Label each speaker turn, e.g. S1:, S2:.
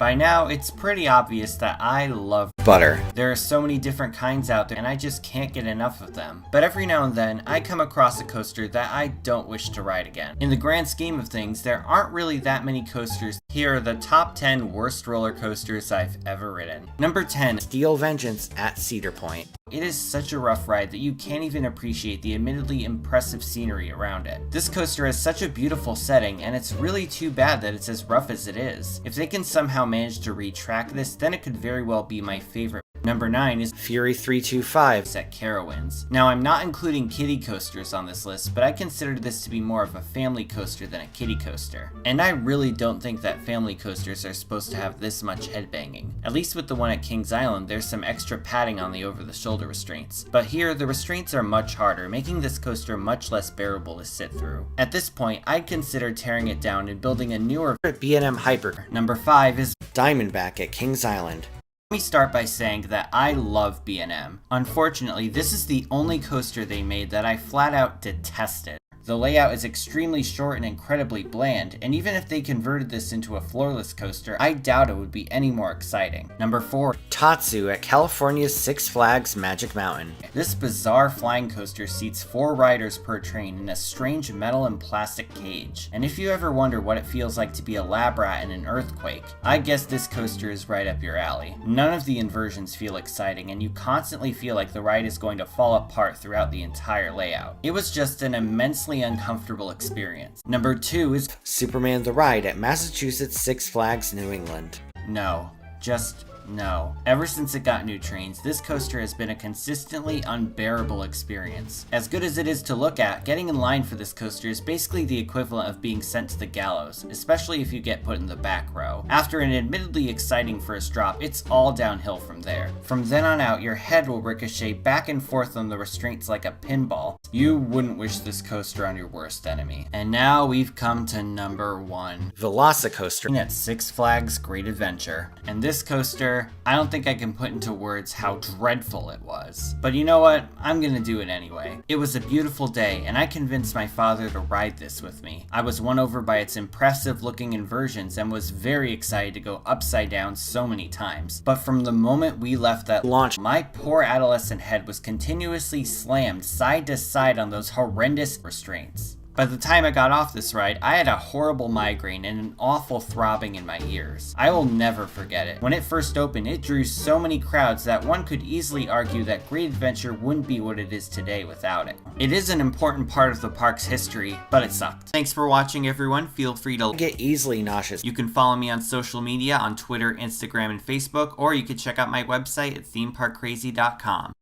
S1: By now, it's pretty obvious that I love butter. There are so many different kinds out there and I just can't get enough of them. But every now and then, I come across a coaster that I don't wish to ride again. In the grand scheme of things, there aren't really that many coasters. Here are the top 10 worst roller coasters I've ever ridden. Number 10, Steel Vengeance at Cedar Point. It is such a rough ride that you can't even appreciate the admittedly impressive scenery around it. This coaster has such a beautiful setting, and it's really too bad that it's as rough as it is. If they can somehow manage to retrack this, then it could very well be my favorite. Number 9 is Fury 325 at Carowinds. Now, I'm not including kiddie coasters on this list, but I consider this to be more of a family coaster than a kiddie coaster. And I really don't think that family coasters are supposed to have this much headbanging. At least with the one at Kings Island, there's some extra padding on the over-the-shoulder restraints. But here, the restraints are much harder, making this coaster much less bearable to sit through. At this point, I'd consider tearing it down and building a newer B&M Hyper. Number 5 is Diamondback at Kings Island. Let me start by saying that I love B&M. Unfortunately, this is the only coaster they made that I flat out detested. The layout is extremely short and incredibly bland, and even if they converted this into a floorless coaster, I doubt it would be any more exciting. Number 4, Tatsu at California's Six Flags Magic Mountain. This bizarre flying coaster seats 4 riders per train in a strange metal and plastic cage. And if you ever wonder what it feels like to be a lab rat in an earthquake, I guess this coaster is right up your alley. None of the inversions feel exciting, and you constantly feel like the ride is going to fall apart throughout the entire layout. It was just an immensely uncomfortable experience. Number 2 is Superman the Ride at Massachusetts Six Flags New England. No. Just no. Ever since it got new trains, this coaster has been a consistently unbearable experience. As good as it is to look at, getting in line for this coaster is basically the equivalent of being sent to the gallows, especially if you get put in the back row. After an admittedly exciting first drop, it's all downhill from there. From then on out, your head will ricochet back and forth on the restraints like a pinball. You wouldn't wish this coaster on your worst enemy. And now we've come to number 1. Velocicuster at Six Flags Great Adventure. And this coaster, I don't think I can put into words how dreadful it was. But you know what? I'm gonna do it anyway. It was a beautiful day, and I convinced my father to ride this with me. I was won over by its impressive looking inversions and was very excited to go upside down so many times. But from the moment we left that launch, my poor adolescent head was continuously slammed side to side on those horrendous restraints. By the time I got off this ride, I had a horrible migraine and an awful throbbing in my ears. I will never forget it. When it first opened, it drew so many crowds that one could easily argue that Great Adventure wouldn't be what it is today without it. It is an important part of the park's history, but it sucked. Thanks for watching, everyone. Feel free to get easily nauseous. You can follow me on social media on Twitter, Instagram, and Facebook, or you can check out my website at themeparkcrazy.com.